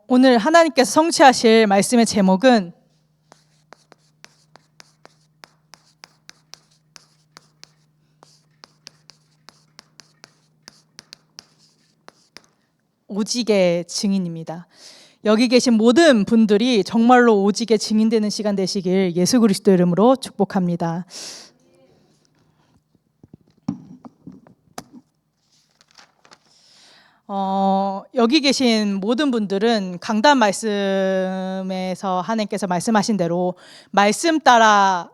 오늘 하나님께서 성취하실 말씀의 제목은 오직의 증인입니다. 여기 계신 모든 분들이 정말로 오직의 증인되는 시간 되시길 예수 그리스도 이름으로 축복합니다. 여기 계신 모든 분들은 강단 말씀에서 하나님께서 말씀하신 대로 말씀 따라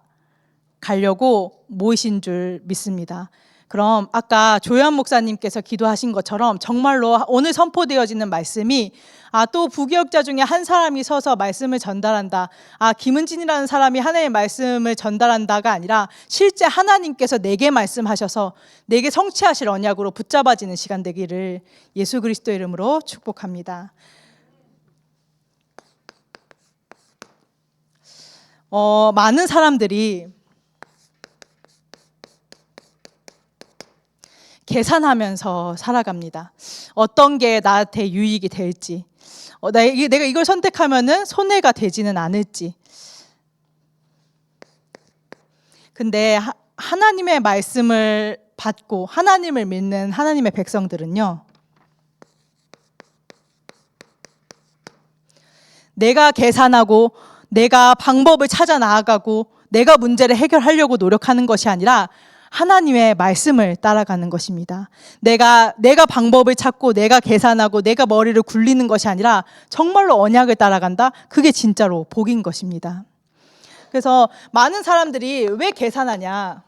가려고 모이신 줄 믿습니다. 그럼 아까 조현 목사님께서 기도하신 것처럼 정말로 오늘 선포되어지는 말씀이 또 부교역자 중에 한 사람이 서서 말씀을 전달한다. 김은진이라는 사람이 하나님의 말씀을 전달한다가 아니라 실제 하나님께서 내게 말씀하셔서 내게 성취하실 언약으로 붙잡아지는 시간 되기를 예수 그리스도 이름으로 축복합니다. 많은 사람들이 계산하면서 살아갑니다. 어떤 게 나한테 유익이 될지, 내가 이걸 선택하면은 손해가 되지는 않을지. 근데 하나님의 말씀을 받고 하나님을 믿는 하나님의 백성들은요, 내가 계산하고 내가 방법을 찾아 나아가고 내가 문제를 해결하려고 노력하는 것이 아니라 하나님의 말씀을 따라가는 것입니다. 내가 방법을 찾고 내가 계산하고 내가 머리를 굴리는 것이 아니라 정말로 언약을 따라간다? 그게 진짜로 복인 것입니다. 그래서 많은 사람들이 왜 계산하냐?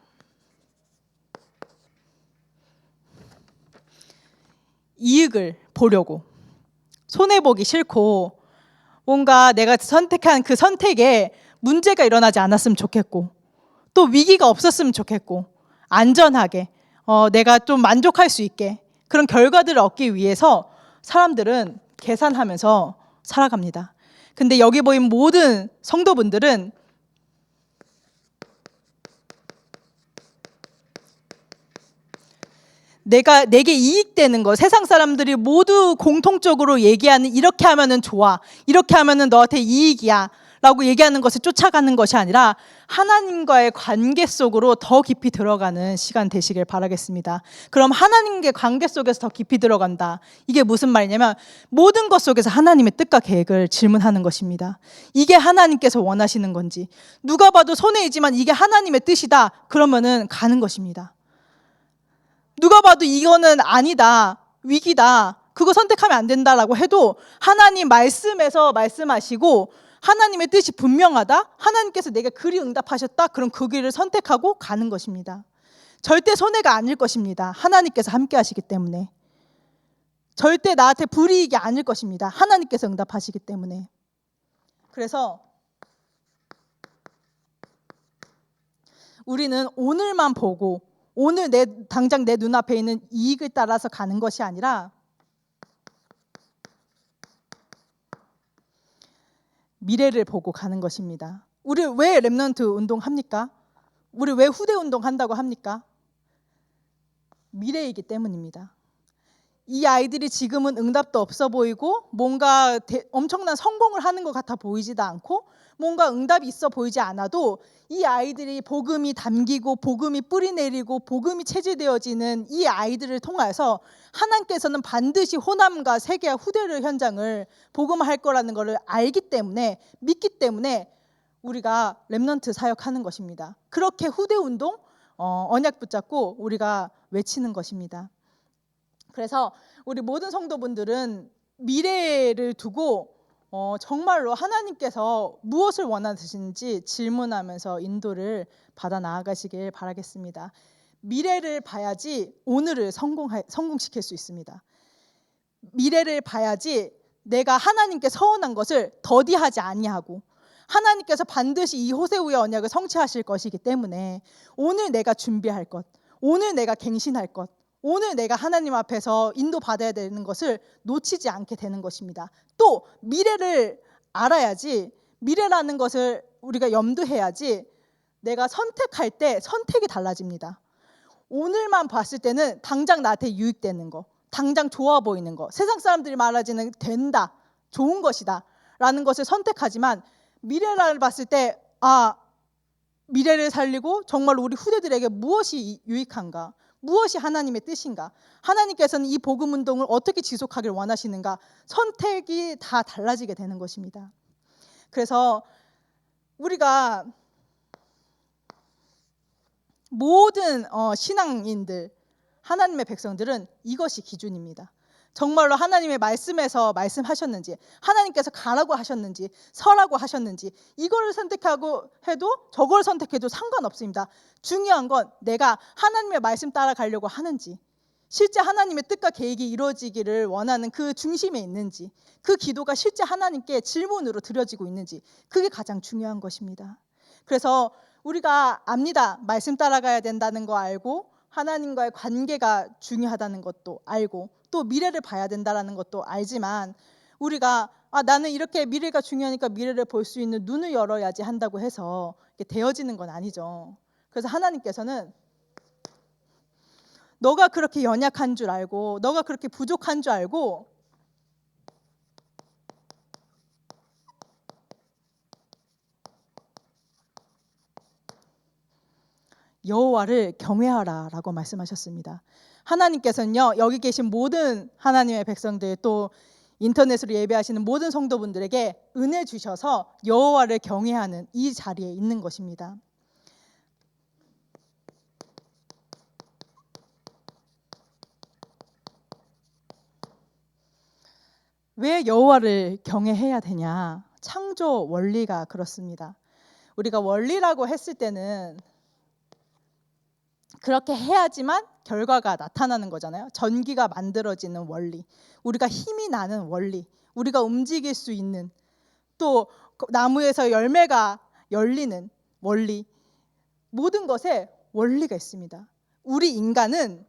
이익을 보려고. 손해보기 싫고 뭔가 내가 선택한 그 선택에 문제가 일어나지 않았으면 좋겠고 또 위기가 없었으면 좋겠고 안전하게 내가 좀 만족할 수 있게 그런 결과들을 얻기 위해서 사람들은 계산하면서 살아갑니다. 근데 여기 보인 모든 성도분들은 내게 이익되는 거, 세상 사람들이 모두 공통적으로 얘기하는 이렇게 하면은 좋아, 이렇게 하면은 너한테 이익이야 라고 얘기하는 것을 쫓아가는 것이 아니라 하나님과의 관계 속으로 더 깊이 들어가는 시간 되시길 바라겠습니다. 그럼 하나님과의 관계 속에서 더 깊이 들어간다. 이게 무슨 말이냐면 모든 것 속에서 하나님의 뜻과 계획을 질문하는 것입니다. 이게 하나님께서 원하시는 건지, 누가 봐도 손해이지만 이게 하나님의 뜻이다. 그러면은 가는 것입니다. 누가 봐도 이거는 아니다, 위기다, 그거 선택하면 안 된다라고 해도 하나님 말씀에서 말씀하시고 하나님의 뜻이 분명하다, 하나님께서 내게 그리 응답하셨다, 그럼 그 길을 선택하고 가는 것입니다. 절대 손해가 아닐 것입니다. 하나님께서 함께 하시기 때문에. 절대 나한테 불이익이 아닐 것입니다. 하나님께서 응답하시기 때문에. 그래서 우리는 오늘만 보고 오늘 당장 내 눈앞에 있는 이익을 따라서 가는 것이 아니라 미래를 보고 가는 것입니다. 우리 왜 렘넌트 운동합니까? 우리 왜 후대 운동한다고 합니까? 미래이기 때문입니다. 이 아이들이 지금은 응답도 없어 보이고 뭔가 엄청난 성공을 하는 것 같아 보이지도 않고 뭔가 응답이 있어 보이지 않아도 이 아이들이 복음이 담기고 복음이 뿌리내리고 복음이 체질되어지는 이 아이들을 통해서 하나님께서는 반드시 호남과 세계와 후대를 현장을 복음할 거라는 것을 알기 때문에, 믿기 때문에 우리가 렘넌트 사역하는 것입니다. 그렇게 후대 운동, 언약 붙잡고 우리가 외치는 것입니다. 그래서 우리 모든 성도분들은 미래를 두고 정말로 하나님께서 무엇을 원하시는지 질문하면서 인도를 받아 나아가시길 바라겠습니다. 미래를 봐야지 오늘을 성공시킬 수 있습니다. 미래를 봐야지 내가 하나님께 서운한 것을 더디하지 아니하고 하나님께서 반드시 이 호세우의 언약을 성취하실 것이기 때문에 오늘 내가 준비할 것, 오늘 내가 갱신할 것, 오늘 내가 하나님 앞에서 인도받아야 되는 것을 놓치지 않게 되는 것입니다. 또 미래를 알아야지, 미래라는 것을 우리가 염두해야지 내가 선택할 때 선택이 달라집니다. 오늘만 봤을 때는 당장 나한테 유익되는 거, 당장 좋아 보이는 거, 세상 사람들이 말하지는 된다, 좋은 것이다 라는 것을 선택하지만 미래를 봤을 때 미래를 살리고 정말 우리 후대들에게 무엇이 유익한가, 무엇이 하나님의 뜻인가, 하나님께서는 이 복음 운동을 어떻게 지속하길 원하시는가, 선택이 다 달라지게 되는 것입니다. 그래서 우리가 모든 신앙인들, 하나님의 백성들은 이것이 기준입니다. 정말로 하나님의 말씀에서 말씀하셨는지, 하나님께서 가라고 하셨는지, 서라고 하셨는지, 이거를 선택하고 해도 저걸 선택해도 상관없습니다. 중요한 건 내가 하나님의 말씀 따라가려고 하는지, 실제 하나님의 뜻과 계획이 이루어지기를 원하는 그 중심에 있는지, 그 기도가 실제 하나님께 질문으로 드려지고 있는지, 그게 가장 중요한 것입니다. 그래서 우리가 압니다. 말씀 따라가야 된다는 거 알고, 하나님과의 관계가 중요하다는 것도 알고, 또 미래를 봐야 된다는 것도 알지만, 우리가 나는 이렇게 미래가 중요하니까 미래를 볼 수 있는 눈을 열어야지 한다고 해서 되어지는 건 아니죠. 그래서 하나님께서는 너가 그렇게 연약한 줄 알고, 너가 그렇게 부족한 줄 알고, 여호와를 경외하라 라고 말씀하셨습니다. 하나님께서는요, 여기 계신 모든 하나님의 백성들, 또 인터넷으로 예배하시는 모든 성도분들에게 은혜 주셔서 여호와를 경외하는 이 자리에 있는 것입니다. 왜 여호와를 경외해야 되냐? 창조 원리가 그렇습니다. 우리가 원리라고 했을 때는 그렇게 해야지만 결과가 나타나는 거잖아요. 전기가 만들어지는 원리, 우리가 힘이 나는 원리, 우리가 움직일 수 있는, 또 나무에서 열매가 열리는 원리, 모든 것에 원리가 있습니다. 우리 인간은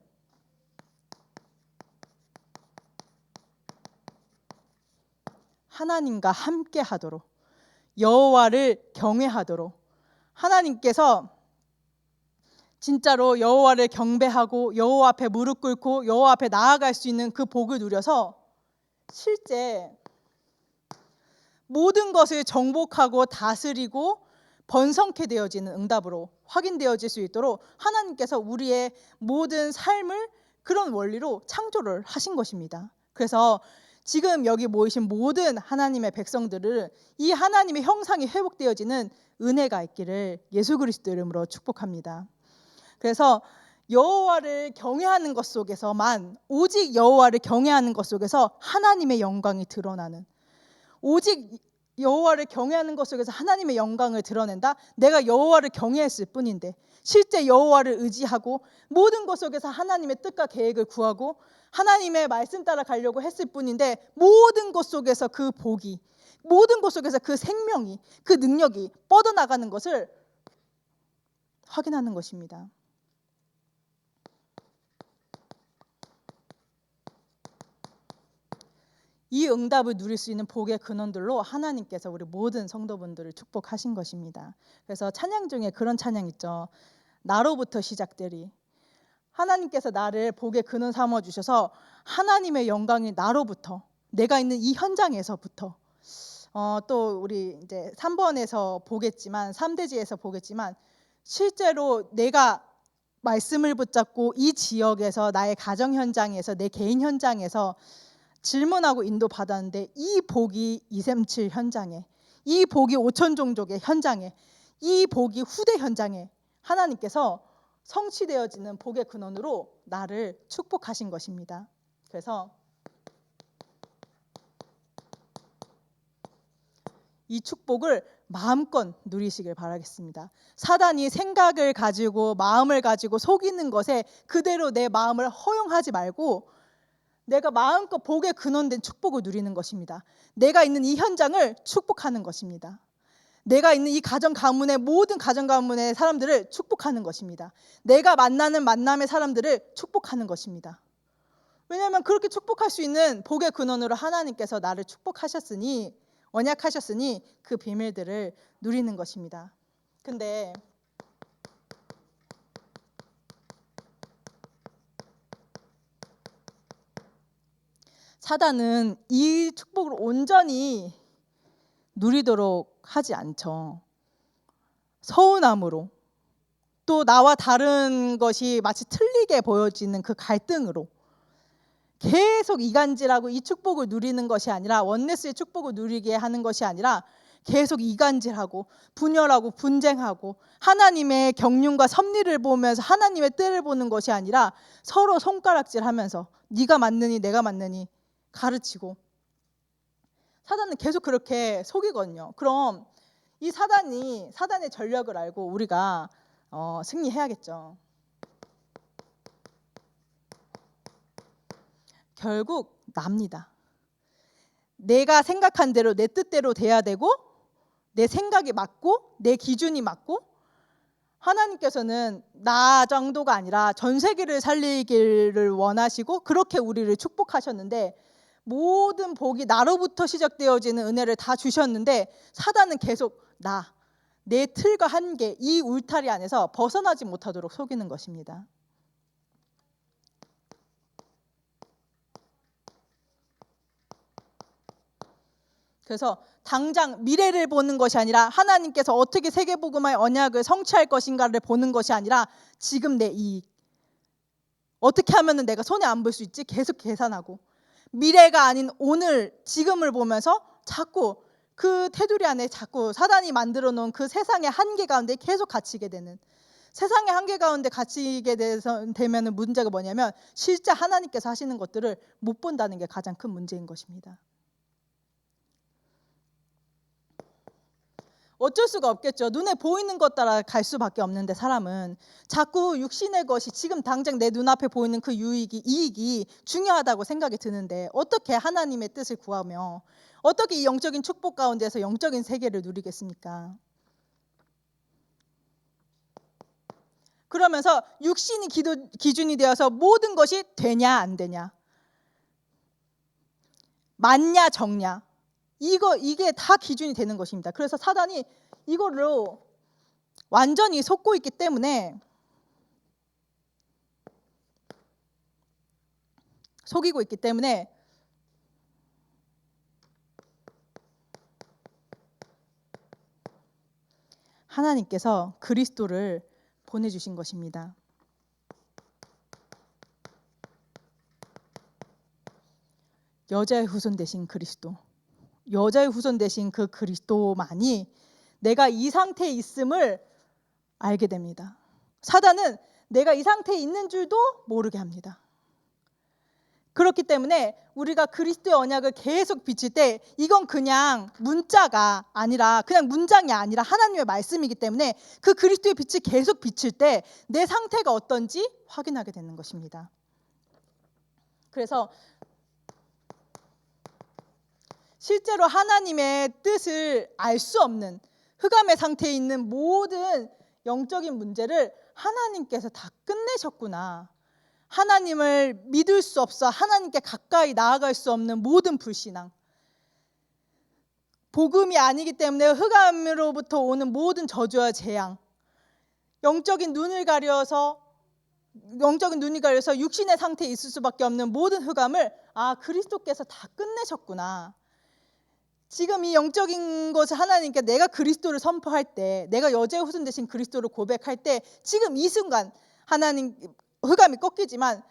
하나님과 함께 하도록, 여호와를 경외하도록, 하나님께서 진짜로 여호와를 경배하고 여호와 앞에 무릎 꿇고 여호와 앞에 나아갈 수 있는 그 복을 누려서 실제 모든 것을 정복하고 다스리고 번성케 되어지는 응답으로 확인되어질 수 있도록 하나님께서 우리의 모든 삶을 그런 원리로 창조를 하신 것입니다. 그래서 지금 여기 모이신 모든 하나님의 백성들을 이 하나님의 형상이 회복되어지는 은혜가 있기를 예수 그리스도 이름으로 축복합니다. 그래서 여호와를 경외하는 것 속에서만, 오직 여호와를 경외하는 것 속에서 하나님의 영광이 드러나는, 오직 여호와를 경외하는 것 속에서 하나님의 영광을 드러낸다. 내가 여호와를 경외했을 뿐인데, 실제 여호와를 의지하고 모든 것 속에서 하나님의 뜻과 계획을 구하고 하나님의 말씀 따라 가려고 했을 뿐인데, 모든 것 속에서 그 복이, 모든 것 속에서 그 생명이, 그 능력이 뻗어나가는 것을 확인하는 것입니다. 이 응답을 누릴 수 있는 복의 근원들로 하나님께서 우리 모든 성도분들을 축복하신 것입니다. 그래서 찬양 중에 그런 찬양 있죠. 나로부터 시작되리. 하나님께서 나를 복의 근원 삼아 주셔서 하나님의 영광이 나로부터, 내가 있는 이 현장에서부터, 또 우리 이제 3번에서 보겠지만, 3대지에서 보겠지만, 실제로 내가 말씀을 붙잡고 이 지역에서, 나의 가정 현장에서, 내 개인 현장에서 질문하고 인도받았는데, 이 복이 237 현장에, 이 복이 5천 종족의 현장에, 이 복이 후대 현장에 하나님께서 성취되어지는 복의 근원으로 나를 축복하신 것입니다. 그래서 이 축복을 마음껏 누리시길 바라겠습니다. 사단이 생각을 가지고 마음을 가지고 속이는 것에 그대로 내 마음을 허용하지 말고 내가 마음껏 복의 근원된 축복을 누리는 것입니다. 내가 있는 이 현장을 축복하는 것입니다. 내가 있는 이 가정 가문의 모든 가정 가문의 사람들을 축복하는 것입니다. 내가 만나는 만남의 사람들을 축복하는 것입니다. 왜냐하면 그렇게 축복할 수 있는 복의 근원으로 하나님께서 나를 축복하셨으니, 언약하셨으니 그 비밀들을 누리는 것입니다. 근데 사단은 이 축복을 온전히 누리도록 하지 않죠. 서운함으로, 또 나와 다른 것이 마치 틀리게 보여지는 그 갈등으로 계속 이간질하고 이 축복을 누리는 것이 아니라, 원네스의 축복을 누리게 하는 것이 아니라 계속 이간질하고 분열하고 분쟁하고 하나님의 경륜과 섭리를 보면서 하나님의 뜻을 보는 것이 아니라 서로 손가락질하면서 네가 맞느니 내가 맞느니 가르치고, 사단은 계속 그렇게 속이거든요. 그럼 이 사단의 전력을 알고 우리가 승리해야겠죠. 결국 납니다. 내가 생각한 대로 내 뜻대로 돼야 되고, 내 생각이 맞고 내 기준이 맞고, 하나님께서는 나 정도가 아니라 전 세계를 살리기를 원하시고 그렇게 우리를 축복하셨는데, 모든 복이 나로부터 시작되어지는 은혜를 다 주셨는데 사단은 계속 내 틀과 한계, 이 울타리 안에서 벗어나지 못하도록 속이는 것입니다. 그래서 당장 미래를 보는 것이 아니라 하나님께서 어떻게 세계복음화의 언약을 성취할 것인가를 보는 것이 아니라 지금 내 이익, 어떻게 하면 내가 손해 안 볼 수 있지 계속 계산하고, 미래가 아닌 오늘 지금을 보면서 자꾸 그 테두리 안에 자꾸 사단이 만들어 놓은 그 세상의 한계 가운데 계속 갇히게 되는, 세상의 한계 가운데 갇히게 되면 문제가 뭐냐면 실제 하나님께서 하시는 것들을 못 본다는 게 가장 큰 문제인 것입니다. 어쩔 수가 없겠죠. 눈에 보이는 것 따라 갈 수밖에 없는데 사람은 자꾸 육신의 것이 지금 당장 내 눈앞에 보이는 그 이익이 중요하다고 생각이 드는데, 어떻게 하나님의 뜻을 구하며 어떻게 이 영적인 축복 가운데서 영적인 세계를 누리겠습니까? 그러면서 육신이 기준이 되어서 모든 것이 되냐 안 되냐, 맞냐 적냐, 이게 다 기준이 되는 것입니다. 그래서 사단이 이걸로 완전히 속고 있기 때문에, 속이고 있기 때문에 하나님께서 그리스도를 보내주신 것입니다. 여자의 후손 되신 그리스도, 여자의 후손 되신 그 그리스도만이 내가 이 상태에 있음을 알게 됩니다. 사단은 내가 이 상태에 있는 줄도 모르게 합니다. 그렇기 때문에 우리가 그리스도의 언약을 계속 비칠 때 이건 그냥 문자가 아니라, 그냥 문장이 아니라 하나님의 말씀이기 때문에 그 그리스도의 빛이 계속 비칠 때 내 상태가 어떤지 확인하게 되는 것입니다. 그래서 실제로 하나님의 뜻을 알 수 없는 흑암의 상태에 있는 모든 영적인 문제를 하나님께서 다 끝내셨구나, 하나님을 믿을 수 없어 하나님께 가까이 나아갈 수 없는 모든 불신앙, 복음이 아니기 때문에 흑암으로부터 오는 모든 저주와 재앙, 영적인 눈이 가려서 육신의 상태에 있을 수밖에 없는 모든 흑암을 그리스도께서 다 끝내셨구나. 지금 이 영적인 것을 하나님께 내가 그리스도를 선포할 때, 내가 여자의 후손 되신 그리스도를 고백할 때 지금 이 순간 하나님 흑암이 꺾이지만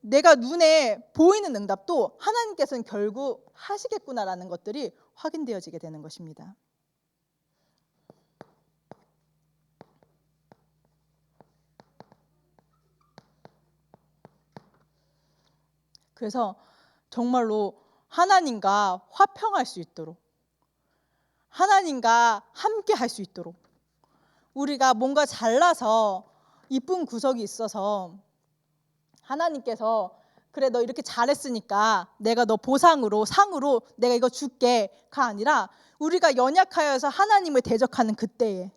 내가 눈에 보이는 응답도 하나님께서는 결국 하시겠구나라는 것들이 확인되어지게 되는 것입니다. 그래서 정말로 하나님과 화평할 수 있도록, 하나님과 함께 할 수 있도록, 우리가 뭔가 잘나서 이쁜 구석이 있어서 하나님께서 그래 너 이렇게 잘했으니까 내가 너 보상으로 상으로 내가 이거 줄게가 아니라, 우리가 연약하여서 하나님을 대적하는 그때에,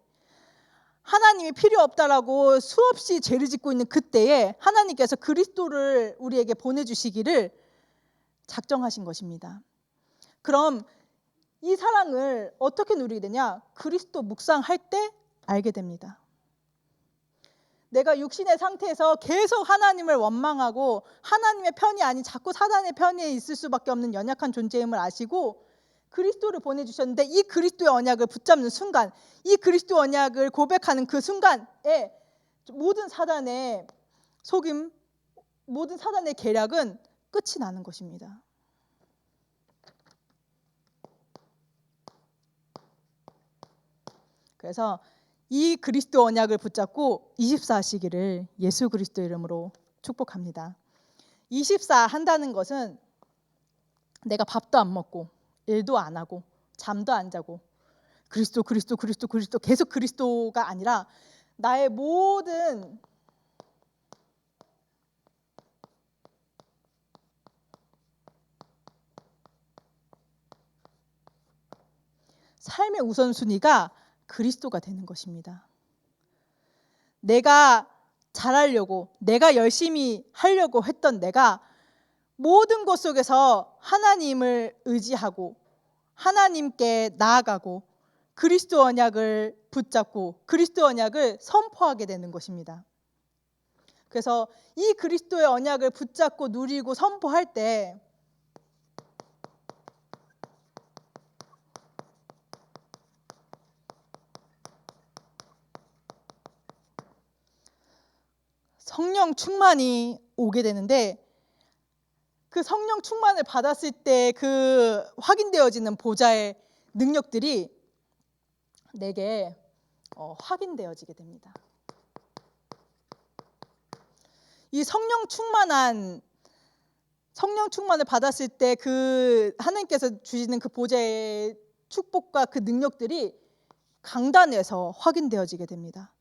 하나님이 필요 없다라고 수없이 죄를 짓고 있는 그때에 하나님께서 그리스도를 우리에게 보내주시기를 작정하신 것입니다. 그럼 이 사랑을 어떻게 누리게 되냐? 그리스도 묵상할 때 알게 됩니다. 내가 육신의 상태에서 계속 하나님을 원망하고 하나님의 편이 아닌 자꾸 사단의 편에 있을 수밖에 없는 연약한 존재임을 아시고 그리스도를 보내주셨는데, 이 그리스도의 언약을 붙잡는 순간, 이 그리스도 언약을 고백하는 그 순간에 모든 사단의 속임, 모든 사단의 계략은 끝이 나는 것입니다. 그래서 이 그리스도 언약을 붙잡고 24 하시기를 예수 그리스도 이름으로 축복합니다. 24 한다는 것은 내가 밥도 안 먹고 일도 안 하고 잠도 안 자고 그리스도 그리스도 그리스도 그리스도 계속 그리스도가 아니라 나의 모든 삶의 우선순위가 그리스도가 되는 것입니다. 내가 잘하려고, 내가 열심히 하려고 했던 내가 모든 것 속에서 하나님을 의지하고 하나님께 나아가고 그리스도 언약을 붙잡고 그리스도 언약을 선포하게 되는 것입니다. 그래서 이 그리스도의 언약을 붙잡고 누리고 선포할 때 성령 충만이 오게 되는데, 그 성령 충만을 받았을 때 그 확인되어지는 보좌의 능력들이 내게 확인되어지게 됩니다. 이 성령 충만을 받았을 때 그 하나님께서 주시는 그 보좌의 축복과 그 능력들이 강단에서 확인되어지게 됩니다.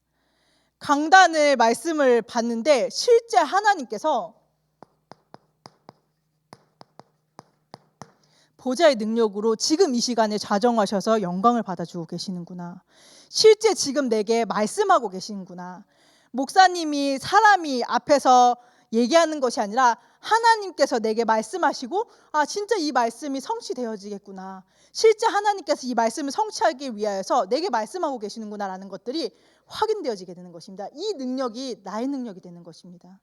강단의 말씀을 받는데 실제 하나님께서 보좌의 능력으로 지금 이 시간에 좌정하셔서 영광을 받아주고 계시는구나. 실제 지금 내게 말씀하고 계시는구나. 목사님이 사람이 앞에서 얘기하는 것이 아니라 하나님께서 내게 말씀하시고, 아 진짜 이 말씀이 성취되어지겠구나. 실제 하나님께서 이 말씀을 성취하기 위하여서 내게 말씀하고 계시는구나라는 것들이 확인되어지게 되는 것입니다. 이 능력이 나의 능력이 되는 것입니다.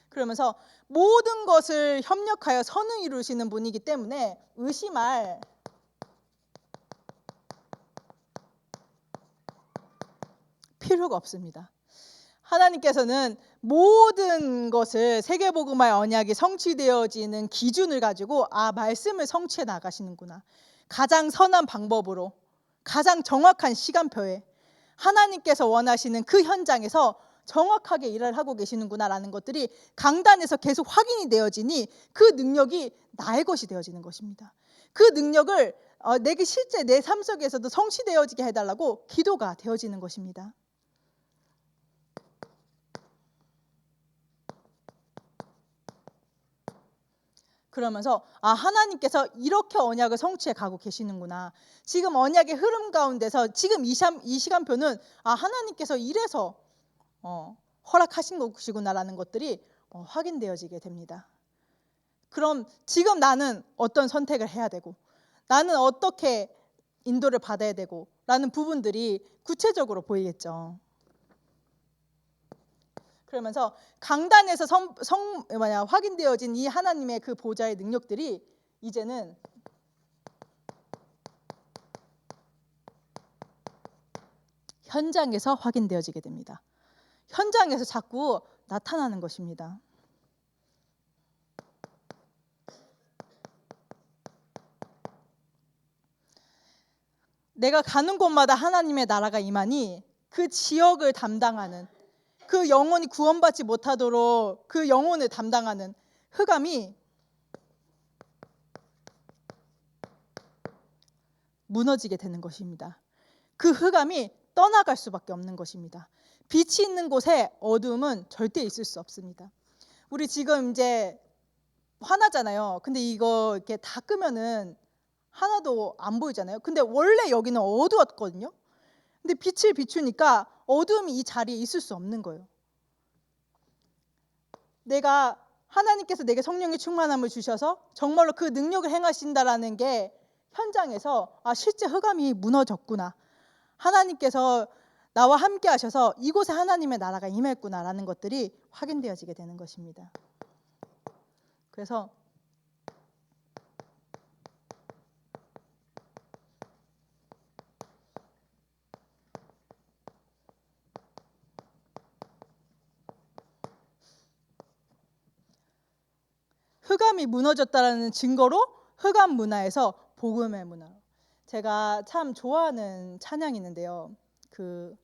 그러면서 모든 것을 협력하여 선을 이루시는 분이기 때문에 의심할 필요가 없습니다. 하나님께서는 모든 것을 세계복음화의 언약이 성취되어지는 기준을 가지고 말씀을 성취해 나가시는구나. 가장 선한 방법으로, 가장 정확한 시간표에 하나님께서 원하시는 그 현장에서 정확하게 일을 하고 계시는구나라는 것들이 강단에서 계속 확인이 되어지니 그 능력이 나의 것이 되어지는 것입니다. 그 능력을 내게 실제 내 삶 속에서도 성취되어지게 해달라고 기도가 되어지는 것입니다. 그러면서 하나님께서 이렇게 언약을 성취해 가고 계시는구나. 지금 언약의 흐름 가운데서 지금 이 시간표는 하나님께서 이래서 허락하신 것이구나라는 것들이 확인되어지게 됩니다. 그럼 지금 나는 어떤 선택을 해야 되고 나는 어떻게 인도를 받아야 되고 라는 부분들이 구체적으로 보이겠죠. 그러면서 강단에서 확인되어진 이 하나님의 그 보좌의 능력들이 이제는 현장에서 확인되어지게 됩니다. 현장에서 자꾸 나타나는 것입니다. 내가 가는 곳마다 하나님의 나라가 임하니 그 지역을 담당하는, 그 영혼이 구원받지 못하도록 그 영혼을 담당하는 흑암이 무너지게 되는 것입니다. 그 흑암이 떠나갈 수밖에 없는 것입니다. 빛이 있는 곳에 어두움은 절대 있을 수 없습니다. 우리 지금 이제 화나잖아요. 근데 이거 이렇게 다 끄면은 하나도 안 보이잖아요. 근데 원래 여기는 어두웠거든요. 근데 빛을 비추니까 어두움이 이 자리에 있을 수 없는 거예요. 하나님께서 내게 성령의 충만함을 주셔서 정말로 그 능력을 행하신다라는 게 현장에서 실제 흑암이 무너졌구나. 하나님께서 나와 함께 하셔서 이곳에 하나님의 나라가 임했구나라는 것들이 확인되어지게 되는 것입니다. 그래서 흑암이 무너졌다라는 증거로 흑암 문화에서 복음의 문화로, 제가 참 좋아하는 찬양이 있는데요. 그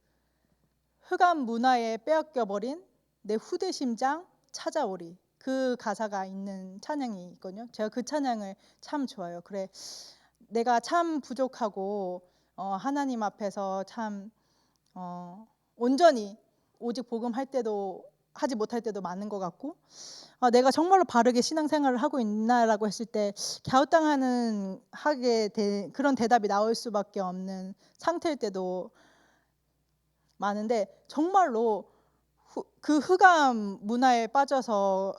흑암 문화에 빼앗겨 버린 내 후대 심장 찾아오리, 그 가사가 있는 찬양이 있거든요. 제가 그 찬양을 참 좋아해요. 그래, 내가 참 부족하고 하나님 앞에서 참 온전히 오직 복음할 때도 하지 못할 때도 많은 것 같고, 내가 정말로 바르게 신앙생활을 하고 있나라고 했을 때 갸우당하는 그런 대답이 나올 수밖에 없는 상태일 때도 많은데, 정말로 그 흑암 문화에 빠져서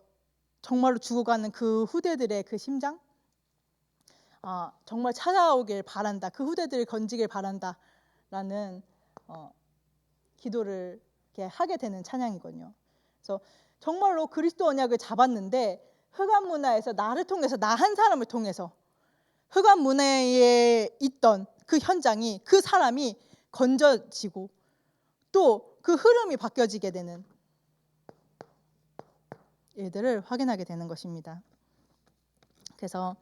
정말로 죽어가는 그 후대들의 그 심장, 정말 찾아오길 바란다, 그 후대들을 건지길 바란다라는 기도를 이렇게 하게 되는 찬양이거든요. 그래서 정말로 그리스도 언약을 잡았는데 흑암 문화에서 나를 통해서, 나 한 사람을 통해서 흑암 문화에 있던 그 현장이, 그 사람이 건져지고 또 그 흐름이 바뀌어지게 되는 일들을 확인하게 되는 것입니다. 그래서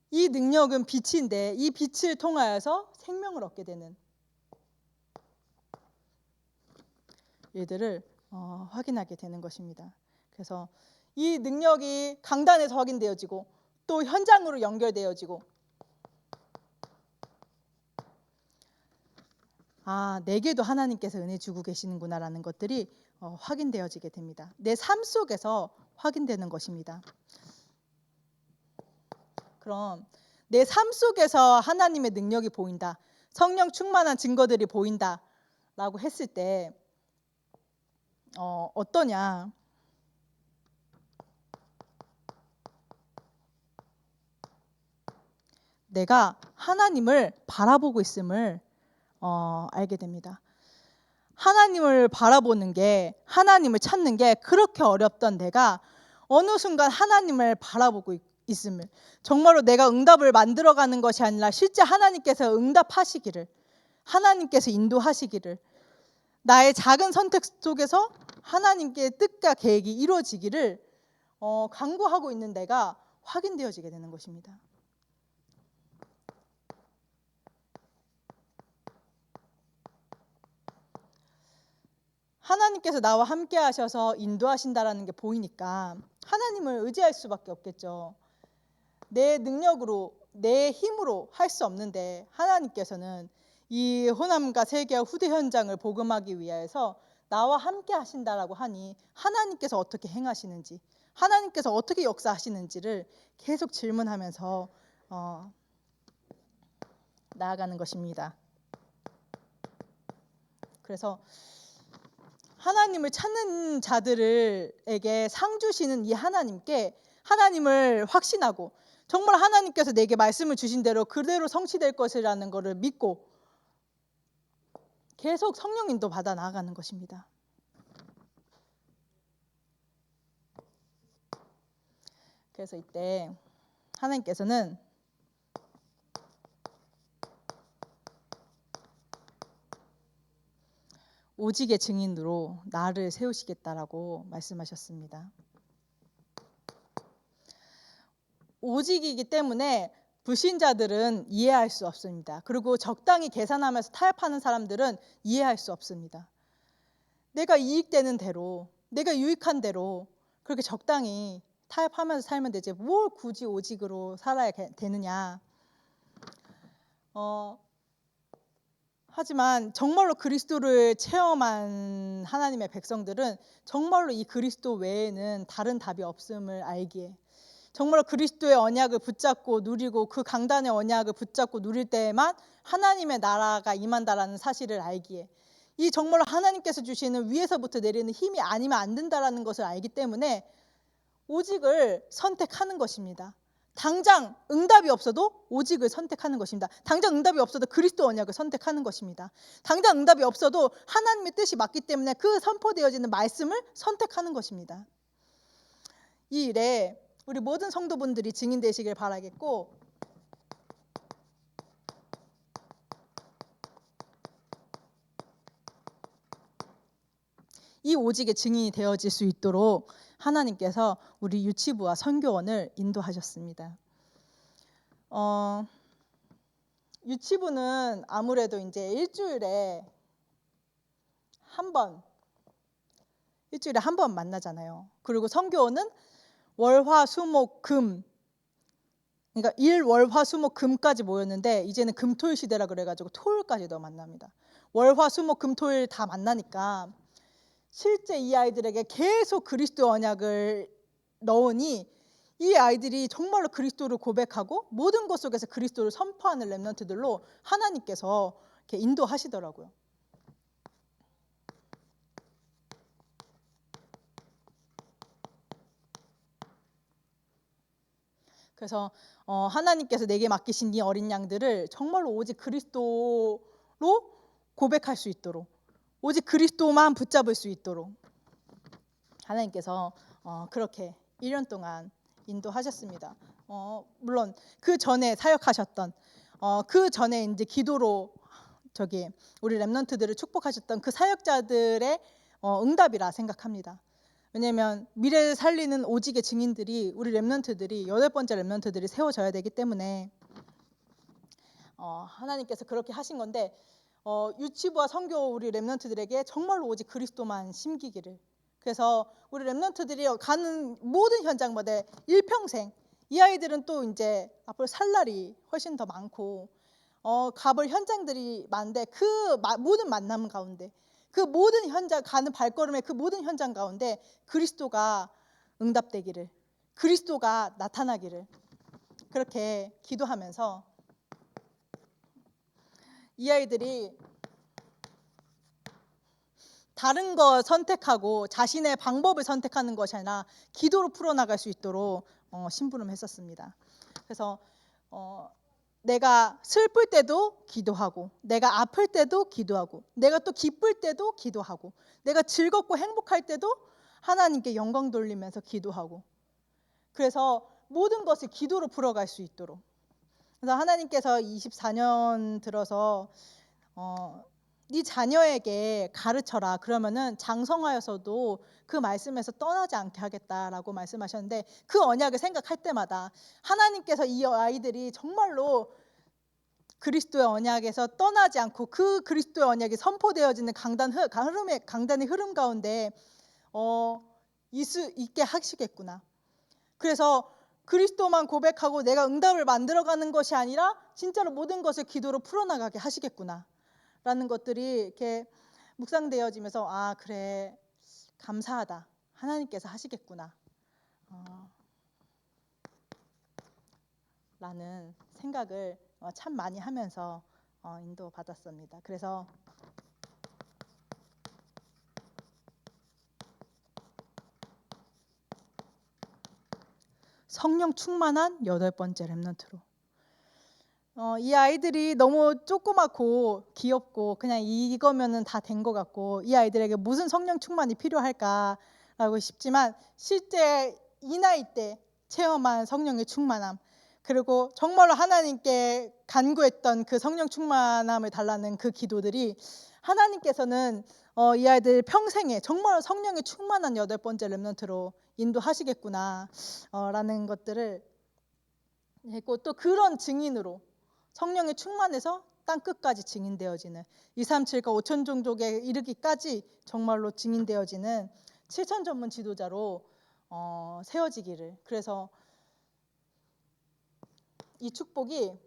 이 능력은 빛인데 이 빛을 통하여서 생명을 얻게 되는 일들을 확인하게 되는 것입니다. 그래서 이 능력이 강단에서 확인되어지고 또 현장으로 연결되어지고, 내게도 하나님께서 은혜 주고 계시는구나라는 것들이 확인되어지게 됩니다. 내 삶 속에서 확인되는 것입니다. 그럼 내 삶 속에서 하나님의 능력이 보인다, 성령 충만한 증거들이 보인다라고 했을 때 어떠냐? 내가 하나님을 바라보고 있음을 알게 됩니다. 하나님을 바라보는 게, 하나님을 찾는 게 그렇게 어렵던 내가 어느 순간 하나님을 바라보고 있음을, 정말로 내가 응답을 만들어가는 것이 아니라 실제 하나님께서 응답하시기를, 하나님께서 인도하시기를, 나의 작은 선택 속에서 하나님께 뜻과 계획이 이루어지기를 간구하고 있는 내가 확인되어지게 되는 것입니다. 하나님께서 나와 함께 하셔서 인도하신다라는 게 보이니까 하나님을 의지할 수밖에 없겠죠. 내 능력으로, 내 힘으로 할 수 없는데 하나님께서는 이 호남과 세계와 후대 현장을 복음하기 위해서 나와 함께 하신다라고 하니, 하나님께서 어떻게 행하시는지, 하나님께서 어떻게 역사하시는지를 계속 질문하면서 나아가는 것입니다. 그래서 하나님을 찾는 자들에게 상 주시는 이 하나님께, 하나님을 확신하고 정말 하나님께서 내게 말씀을 주신 대로 그대로 성취될 것이라는 것을 믿고 계속 성령 인도 받아 나아가는 것입니다. 그래서 이때 하나님께서는 오직의 증인으로 나를 세우시겠다라고 말씀하셨습니다. 오직이기 때문에 불신자들은 이해할 수 없습니다. 그리고 적당히 계산하면서 타협하는 사람들은 이해할 수 없습니다. 내가 이익되는 대로, 내가 유익한 대로 그렇게 적당히 타협하면서 살면 되지 뭘 굳이 오직으로 살아야 되느냐. 하지만 정말로 그리스도를 체험한 하나님의 백성들은 정말로 이 그리스도 외에는 다른 답이 없음을 알기에, 정말로 그리스도의 언약을 붙잡고 누리고 그 강단의 언약을 붙잡고 누릴 때에만 하나님의 나라가 임한다라는 사실을 알기에, 이 정말로 하나님께서 주시는 위에서부터 내리는 힘이 아니면 안 된다라는 것을 알기 때문에 오직을 선택하는 것입니다. 당장 응답이 없어도 오직을 선택하는 것입니다. 당장 응답이 없어도 그리스도 언약을 선택하는 것입니다. 당장 응답이 없어도 하나님의 뜻이 맞기 때문에 그 선포되어지는 말씀을 선택하는 것입니다. 이 일에 우리 모든 성도분들이 증인되시길 바라겠고, 이 오직의 증인이 되어질 수 있도록 하나님께서 우리 유치부와 선교원을 인도하셨습니다. 유치부는 아무래도 이제 일주일에 한 번 만나잖아요. 그리고 선교원은 월화수목금, 그러니까 월화수목금까지 모였는데 이제는 금토일 시대라 그래가지고 토요일까지도 만납니다. 월화수목금토일 다 만나니까 실제 이 아이들에게 계속 그리스도 언약을 넣으니 이 아이들이 정말로 그리스도를 고백하고 모든 것 속에서 그리스도를 선포하는 렘넌트들로 하나님께서 이렇게 인도하시더라고요. 그래서 하나님께서 내게 맡기신 이 어린 양들을 정말로 오직 그리스도로 고백할 수 있도록, 오직 그리스도만 붙잡을 수 있도록 하나님께서 그렇게 1년 동안 인도하셨습니다. 물론 그 전에 사역하셨던, 그 전에 이제 기도로 우리 렘넌트들을 축복하셨던 그 사역자들의 응답이라 생각합니다. 왜냐하면 미래를 살리는 오직의 증인들이 우리 렘넌트들이 8번째 렘넌트들이 세워져야 되기 때문에 하나님께서 그렇게 하신 건데, 유치부와 선교 우리 렘넌트들에게 정말로 오직 그리스도만 심기기를. 그래서 우리 렘넌트들이 가는 모든 현장마다 일평생, 이 아이들은 또 이제 앞으로 살 날이 훨씬 더 많고 가볼 현장들이 많은데, 그 모든 만남 가운데, 그 모든 현장 가는 발걸음의 그 모든 현장 가운데 그리스도가 응답되기를, 그리스도가 나타나기를 그렇게 기도하면서 이 아이들이 다른 거 선택하고 자신의 방법을 선택하는 것이 아니라 기도로 풀어나갈 수 있도록 심부름했었습니다. 그래서 내가 슬플 때도 기도하고, 내가 아플 때도 기도하고, 내가 또 기쁠 때도 기도하고, 내가 즐겁고 행복할 때도 하나님께 영광 돌리면서 기도하고, 그래서 모든 것을 기도로 풀어갈 수 있도록. 그래서 하나님께서 24년 들어서 네 자녀에게 가르쳐라, 그러면은 장성하여서도 그 말씀에서 떠나지 않게 하겠다라고 말씀하셨는데, 그 언약을 생각할 때마다 하나님께서 이 아이들이 정말로 그리스도의 언약에서 떠나지 않고 그 그리스도의 언약이 선포되어지는 강단의 흐름 가운데 있게 하시겠구나. 그래서 그리스도만 고백하고 내가 응답을 만들어가는 것이 아니라 진짜로 모든 것을 기도로 풀어나가게 하시겠구나 라는 것들이 이렇게 묵상되어지면서, 아 그래, 감사하다, 하나님께서 하시겠구나 라는 생각을 참 많이 하면서 인도받았습니다. 그래서 성령 충만한 8번째 렘넌트로, 이 아이들이 너무 조그맣고 귀엽고 그냥 이거면은 다 된 것 같고, 이 아이들에게 무슨 성령 충만이 필요할까라고 싶지만, 실제 이 나이 때 체험한 성령의 충만함, 그리고 정말로 하나님께 간구했던 그 성령 충만함을 달라는 그 기도들이 하나님께서는 이 아이들 평생에 정말 성령의 충만한 8번째 렘넌트로 인도하시겠구나 라는 것들을 했고, 또 그런 증인으로 성령의 충만해서 땅 끝까지 증인되어지는 237과 5천 종족에 이르기까지 정말로 증인되어지는 7천 전문 지도자로 세워지기를. 그래서 이 축복이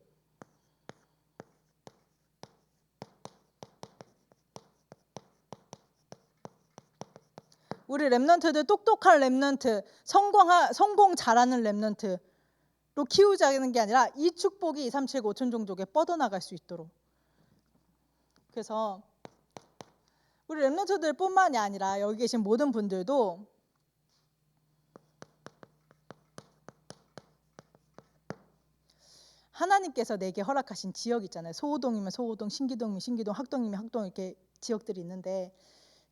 우리 렘넌트들, 똑똑한 렘넌트, 성공 잘하는 렘넌트 로 키우자는 게 아니라 이 축복이 237 5천 종족에 뻗어나갈 수 있도록. 그래서 우리 렘넌트들 뿐만이 아니라 여기 계신 모든 분들도 하나님께서 내게 허락하신 지역 있잖아요. 소호동이면 소호동, 신기동이면 신기동, 학동이면 학동 이렇게 지역들이 있는데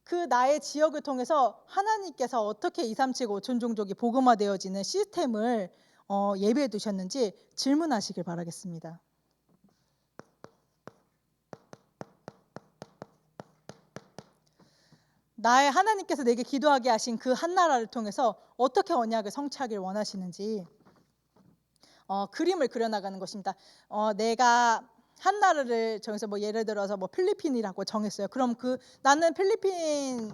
그 나의 지역을 통해서 하나님께서 어떻게 2, 3, 7, 5천 종족이 복음화되어지는 시스템을 예비해 두셨는지 질문하시길 바라겠습니다. 나의 하나님께서 내게 기도하게 하신 그 한 나라를 통해서 어떻게 언약을 성취하길 원하시는지 그림을 그려나가는 것입니다. 내가 한 나라를 정해서 뭐 예를 들어서 뭐 필리핀이라고 정했어요. 그럼 나는 필리핀이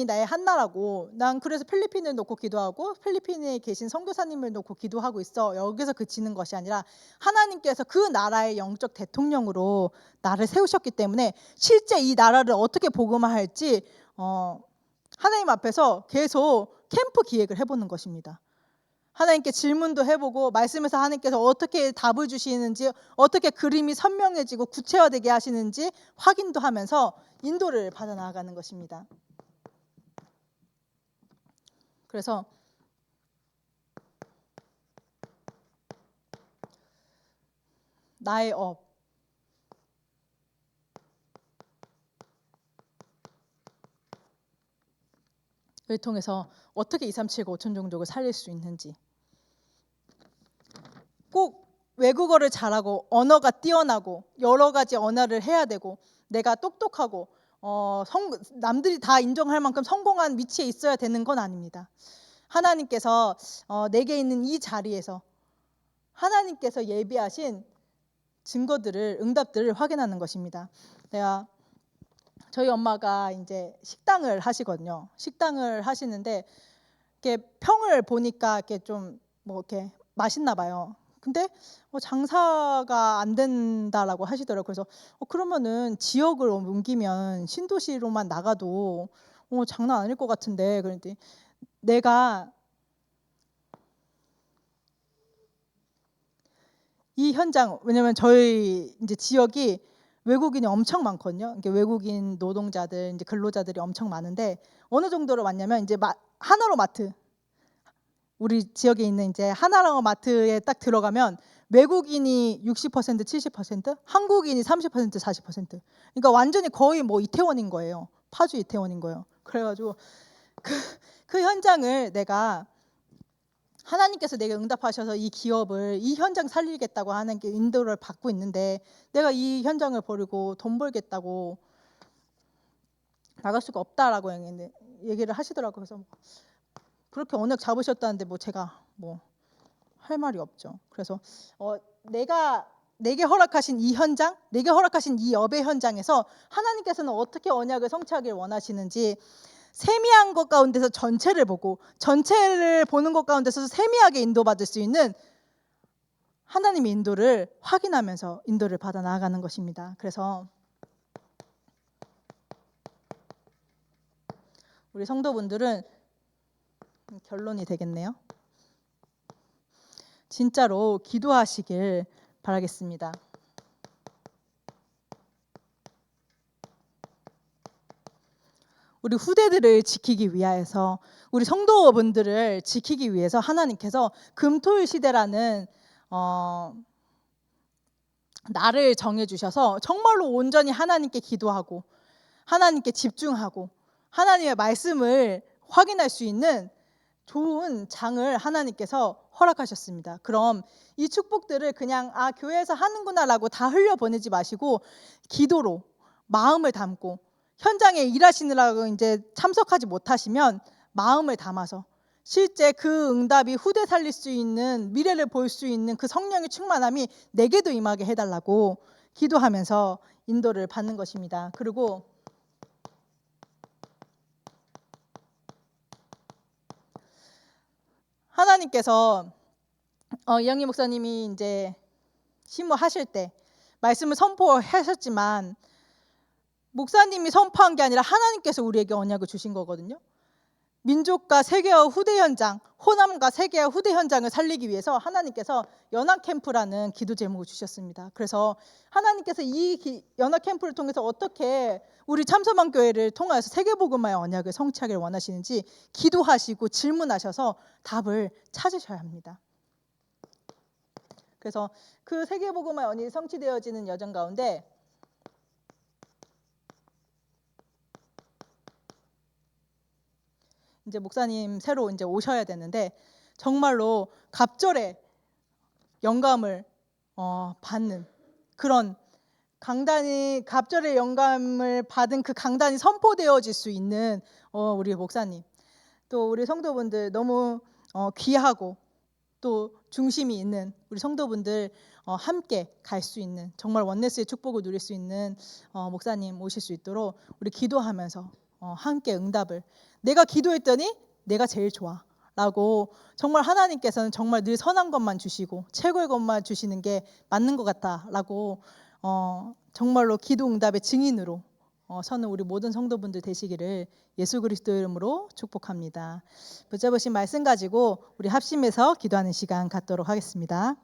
나의 한 나라고 난 그래서 필리핀을 놓고 기도하고 필리핀에 계신 선교사님을 놓고 기도하고 있어. 여기서 그치는 것이 아니라 하나님께서 그 나라의 영적 대통령으로 나를 세우셨기 때문에 실제 이 나라를 어떻게 복음화할지 하나님 앞에서 계속 캠프 기획을 해보는 것입니다. 하나님께 질문도 해보고 말씀에서 하나님께서 어떻게 답을 주시는지 어떻게 그림이 선명해지고 구체화되게 하시는지 확인도 하면서 인도를 받아 나아가는 것입니다. 그래서 나의 업을 통해서 어떻게 2, 3, 7, 5천 종족을 살릴 수 있는지 꼭 외국어를 잘하고 언어가 뛰어나고 여러 가지 언어를 해야 되고 내가 똑똑하고 남들이 다 인정할 만큼 성공한 위치에 있어야 되는 건 아닙니다. 하나님께서 내게 있는 이 자리에서 하나님께서 예비하신 증거들을 응답들을 확인하는 것입니다. 저희 엄마가 이제 식당을 하시거든요. 식당을 하시는데 이렇게 평을 보니까 이렇게 좀 뭐 이렇게 맛있나 봐요. 근데 장사가 안 된다라고 하시더라고요. 그래서 그러면은 지역을 옮기면 신도시로만 나가도 장난 아닐 것 같은데 그런데 내가 이 현장 왜냐면 저희 이제 지역이 외국인이 엄청 많거든요. 이게 외국인 노동자들 이제 근로자들이 엄청 많은데 어느 정도로 많냐면 이제 하나로 마트 우리 지역에 있는 이제 하나로 마트에 딱 들어가면 외국인이 60% 70% 한국인이 30% 40% 그러니까 완전히 거의 뭐 이태원인 거예요. 파주 이태원인 거예요. 그래가지고 그 현장을 내가 하나님께서 내게 응답하셔서 이 기업을 이 현장 살리겠다고 하는 게 인도를 받고 있는데 내가 이 현장을 버리고 돈 벌겠다고 나갈 수가 없다라고 얘기를 하시더라고요. 그래서 그렇게 언약 잡으셨다는데 뭐 제가 뭐 할 말이 없죠. 그래서 내게 허락하신 이 현장, 내게 허락하신 이 업의 현장에서 하나님께서는 어떻게 언약을 성취하길 원하시는지 세미한 것 가운데서 전체를 보고 전체를 보는 것 가운데서 세미하게 인도받을 수 있는 하나님의 인도를 확인하면서 인도를 받아 나아가는 것입니다. 그래서 우리 성도분들은 결론이 되겠네요. 진짜로 기도하시길 바라겠습니다. 우리 후대들을 지키기 위해서 우리 성도분들을 지키기 위해서 하나님께서 금토일 시대라는 나를 정해주셔서 정말로 온전히 하나님께 기도하고 하나님께 집중하고 하나님의 말씀을 확인할 수 있는 좋은 장을 하나님께서 허락하셨습니다. 그럼 이 축복들을 그냥 교회에서 하는구나라고 다 흘려보내지 마시고 기도로 마음을 담고 현장에 일하시느라고 이제 참석하지 못하시면 마음을 담아서 실제 그 응답이 후대 살릴 수 있는 미래를 볼 수 있는 그 성령의 충만함이 내게도 임하게 해달라고 기도하면서 인도를 받는 것입니다. 그리고 하나님께서 이영희 목사님이 이제 심호하실 때 말씀을 선포하셨지만 목사님이 선포한 게 아니라 하나님께서 우리에게 언약을 주신 거거든요. 민족과 세계화 후대 현장, 호남과 세계화 후대 현장을 살리기 위해서 하나님께서 연합 캠프라는 기도 제목을 주셨습니다. 그래서 하나님께서 이 연합 캠프를 통해서 어떻게 우리 참서만 교회를 통해서 세계복음화의 언약을 성취하길 원하시는지 기도하시고 질문하셔서 답을 찾으셔야 합니다. 그래서 그 세계복음화 연이 성취되어지는 여정 가운데 이제 목사님 새로 이제 오셔야 되는데 정말로 갑절의 영감을 받는 그런 강단이 갑절의 영감을 받은 그 강단이 선포되어질 수 있는 우리 목사님 또 우리 성도분들 너무 귀하고 또 중심이 있는 우리 성도분들 함께 갈 수 있는 정말 원네스의 축복을 누릴 수 있는 목사님 오실 수 있도록 우리 기도하면서 함께 응답을 내가 기도했더니 내가 제일 좋아 라고 정말 하나님께서는 정말 늘 선한 것만 주시고 최고의 것만 주시는 게 맞는 것 같다 라고 정말로 기도 응답의 증인으로 서는 우리 모든 성도분들 되시기를 예수 그리스도 이름으로 축복합니다. 붙잡으신 말씀 가지고 우리 합심해서 기도하는 시간 갖도록 하겠습니다.